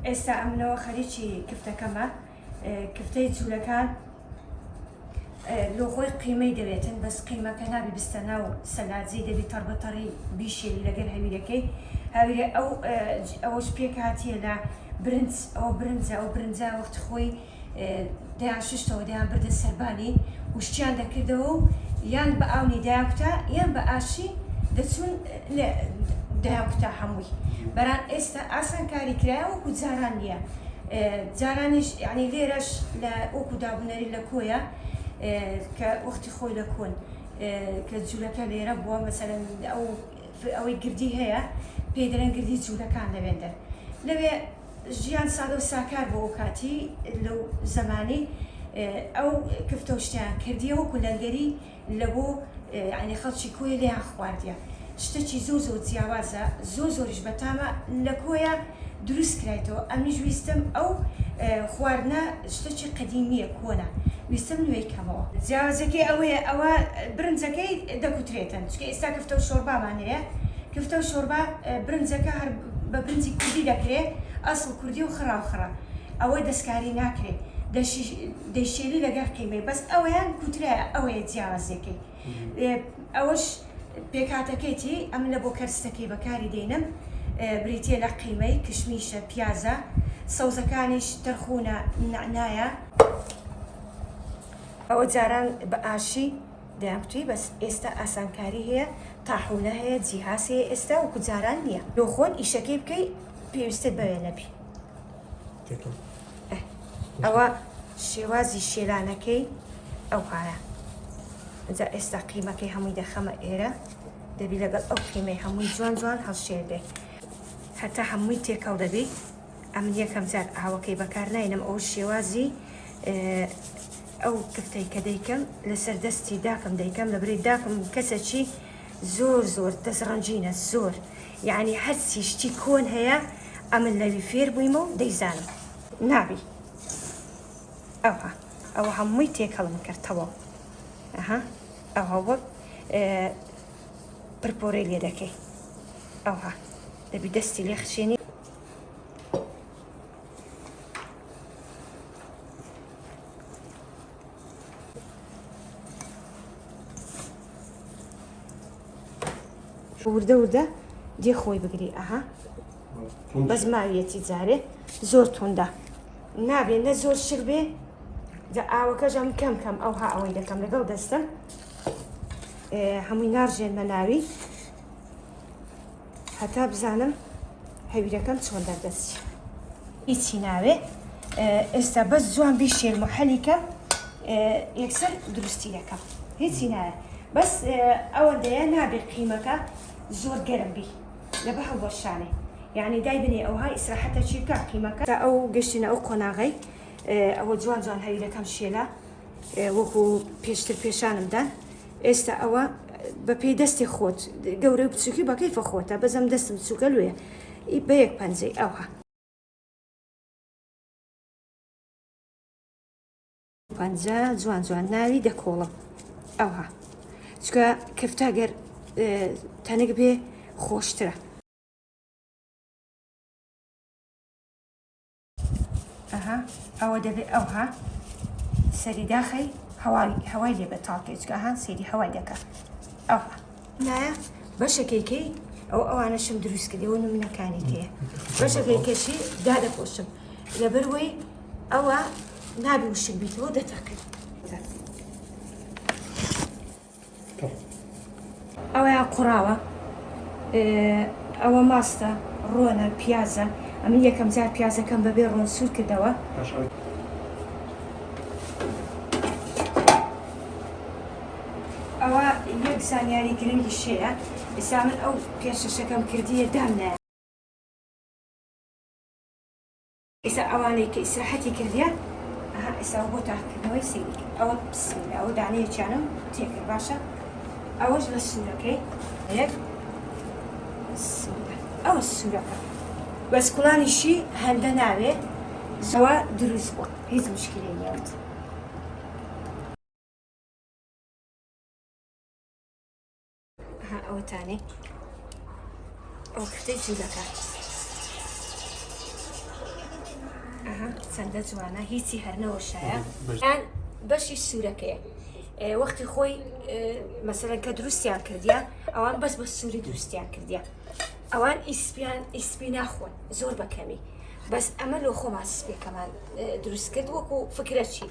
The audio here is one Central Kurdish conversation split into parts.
ئێستا ئەمنەوە خەریکی کفتەکەمە کفتەی جوولەکان لۆ خۆی قیمەی دەوێتن بەس قیمەکە نابی بستە ناو سەلاجی دەبی تەڕبەتەڕی بیشێری لەگەر هەویرەکەی هاویرە ئەوەش پێک هاتیە لە برنج ئەوە برنجە ئەو برنجە وەخت خۆی دەیان ششتەوە دەیان بردە سەربانی وشتیان دەکردەوە و یان بە ئاونی دایاکوتا یان بە ئاشی دەچون دایاکوتا هەمووی بەران ئێستا ئاسان کاری کرایە وەکو جاران نییە جارانیش یعنی لێرەش لە وەکو دابوونەری لە کۆیە کە وەختی خۆی لە کۆن کە جوولەکە لێرە بووە مەسەرەن ئەوەی گردی هەیە پێی دەرەن گردی جوولەکان لەوێندە لەوێ ژیان سادە و ساکار بۆ ئەو کاتی لەو زەمانی ئەو کفتە و شتیان کردیە وەکو لەنگەری لە بۆ یعنی خەڵکی کۆیە لێیان خواردیە شتێکی زۆر زۆر جیاوازە زۆریش بەتامە لە کۆیە دروست کرایتەوە ئەمیش ویستم ئەو خواردنە شتێکی قەدیمیە کۆنە ویستم نوێیکەمەوە جیاوازەکەی ئەوەیە ئەوە برنجەکەی دەکوترێتن چکە ئێستا کفتە و شۆربامان هەیە کفتە و شۆربا برنجەکە هەر بە برنجی کوردی دەکرێت ئەسڵ کوردی و خراوخڕە ئەوەی دەستکاری ناکرێت دەیشێری لەگەر قیمەی بەس ئەوەیان کوترایە ئەوەیە جیاوازەکەی ئەوەش پێکاتەکەیتی ئەم لە بۆ کەرستەکەی بەکاری دێنم بریتێ لە قیمەی کشمیشە پیازە سەوزەکانیش تەرخونە نعنایە ئەوە جاران بە ئاشی دەیانکوتی بەس ئێستا ئاسانکاری هەیە تاحونە هەیە جیهاز هەیە ئێستا وەکو جاران نییە لۆ خۆن ئیشەکەی بکەی پێویستت بەوێ نەبی ئەوە شێوازی شێلانەکەی ئەو هایە جا ئێستا قیمەکەی هەمووی دەخەمە ئێرە دەبی لەگەڵ ئەو قیمەی هەمووی جوان جوان هەڵشێر بێ هەتا هەمووی تێکەڵ دەبی ئەم یەکەم جار ئاوەکەی بەکار ناینم ئەو شێوازی ئەو کفتەی کە دەیکەم لەسەر دەستی داکەم دەیکەم لە بری داکەم کەسێکی زۆر دەسڕەنجینە زۆر یعنی هەرچی شتی کۆن هەیە ئەمن لەوی فێر بوویمە و دەیزانم نابی ئەوە هەمووی تێکەڵم کردەوە ئەوە وەک پرپۆرەی لێ دەکەی ئەوها دەبی دەستی لێ خشێنی وردە دێ خۆی بگری بەس ماویەتی جارێ زۆر توندا نابێ نە زۆر شر بێ ئاوەکەژەم کەم ئەوەی دەکەم لەگەڵ دەستم هەمووی ناڕژێنمە ناوی هەتا بزانم هەویرەکەم چۆن دەردەچی هیچی ناوێ ئێستا بەس جوان بیشێرم و حەلیکە یەکسەر دروستی دەکەم هیچی نایە بەس ئەوەندەیە نابێت قیمەکە زۆر گەرم بی لە بە هەڵبەشانێ یعنی دای بنێ ئەوها ئیسراحەتە چی بکە قیمەکە ئەو گەشتینە ئەو قۆناغی ئەوە جوان هەویرەکەم شێلا وەکو پێشتر پێشانمدان ئێستا ئەوە بە پێی دەستی خۆت گەورە بچووکی بە کەیفە خۆتە بەزەم دەستم بچووکە لێە بە یەک پەنجەی ئەوها پەنجە جوان ناوی دەکۆڵم ئەوها چکە کفتە گەر تەنک بێ خۆشترە ئەوە دەبێت ئەوها سەری داخەی هەوای لێ بەتاڵکە چکە سێری هەوای دەکە ئەوها نایە بەشەکەیکەی ئەوانەشم دروست کردەوە نمونەکانی تێ بەشەکەیکەشی دادەپۆشم لەبەروەی ئەوە نابی وشک بیتەوە دەتەکرد ئەوەیان قوڕاوە ئەوە ماستە ڕۆنە پیازە ئەمن یەکەم جار پیازەکەم بەبێ ڕۆن سوور کردەوە ئەوە یەک زانیاری گرنگی شەیە ئێستا من ئەو پێشەشەکەم کردیە دامنایە ئێستا ئەوانەی کە ئیسراحەتی کردیە ئێستا بۆ تاقیکردنەوەی سەیری ئەوە بسمیلە ئەوە دانەیەکیانم تێکرد باشە ئەوەش لە سوورەکەی یەک ئەوە سوورەکە بەس کوڵانیشی هەندە ناوێ زەوە دروست بووە هیچ مشکلی نیەوت ئەوەتانێ ئەو کفتەی جوولەکە چەندە جوانە هیچی هەرنەوەشایە یان بەشی سوورەکەیە وەختی خۆی مەسەرەن کە دروستیان کردیا ئەوان بەس بە سووری دروستیان کردیا ئەوان ئیسپی ناخۆن زۆر بەکەمی بەس ئەمە لۆ خۆمان سپێکەمان دروست کرد وەکو فکرەچی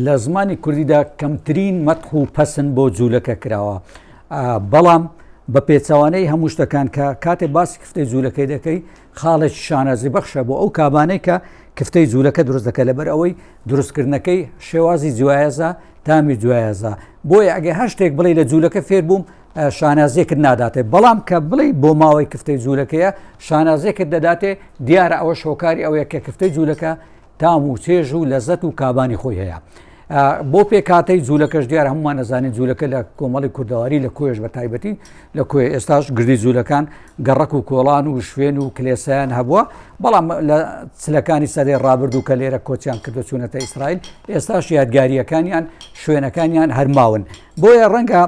لە زمانی کوردیدا کەمترین مەدح و پەسند بۆ جوولەکە کراوە بەڵام بە پێچەوانەی هەموو شتەکان کە کاتێ باسی کفتەی جوولەکەی دەکەی خاڵێکی شانازی بەخشە بۆ ئەو کابانەی کە کفتەی جوولەکە دروست دەکە لەبەر ئەوەی دروستکردنەکەی شێوازی جوایەزە تامی جوایەزە بۆیە ئەگە هەر شتێک بڵێ لە جوولەکە فێر بووم شانازیەکرد ناداتێ بەڵام کە بڵێ بۆ ماوەی کفتەی جوولەکەیە شانازیەکرد دەداتێ دیارە ئەوە شۆکاری ئەوەیە کە کفتەی جوولەکە تام و چێژ و لەزەت و کابانی خۆی هەیە بۆ پێکاتەی جوولەکەش دیار هەمومان نەزانین جوولەکە لە کۆمەڵی کوردەواری لە کۆیش بە تایبەتی لە کۆی ئێستاش گردی جوولەکان گەڕک و کۆڵان و شوێن و کلێسەیان هەبووە بەڵام لە چلەکانی سەدەی ڕابرد و کە لێرە کۆچیان کردو چوونەتە ئیسرائیل ئێستاش یادگاریەکانیان شوێنەکانیان هەرماون بۆیە ڕەنگە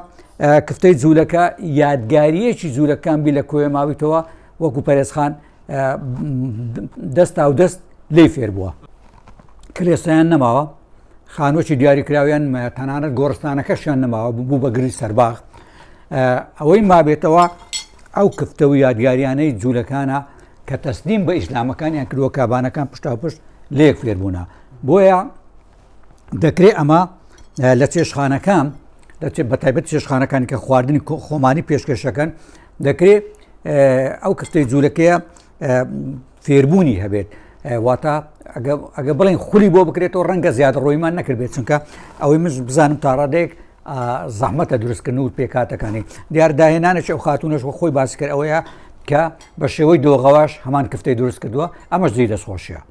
کفتەی جوولەکە یادگاریەکی جوولەکان بی لە کۆیە ماویتەوە وەکو پەرێزخان دەستا و دەست لێی فێر بووە کلێسەیان نەماوە خانوەکی دیاریکراویان تەنانەت گۆڕستانەکەشیان نەماوە بوو بە گری سەرباغ ئەوەی مابێتەوە ئەو کفتە و یادگاریانەی جوولەکانە کە تەسلیم بە ئیسلامەکانیان کردووە کابانەکان پشتاپشت لێک فێربوونا بۆیە دەکرێت ئەمە لە چێشخانەکان بە تایبەت چێشخانەکانی کە خواردنی خۆمانی پێشکەشەکەن دەکرێت ئەو کفتەی جوولەکەیە فێربوونی هەبێت واتە ئەگە بڵێن خولی بۆ بکرێتەوە ڕەنگە زیادە ڕۆیمان نەکردبێت چونکە ئەوەی من بزانم تا ڕادەیەک زەحمەتە دروستکردن و پێکاتەکانی دیار داهێنانێکی ئەو خاتونەش خۆی باسی کرد ئەوەیە کە بە شێوەی دۆغەواش هەمان کفتەی دروست کردووە ئەمەش جێی دەستخۆشیە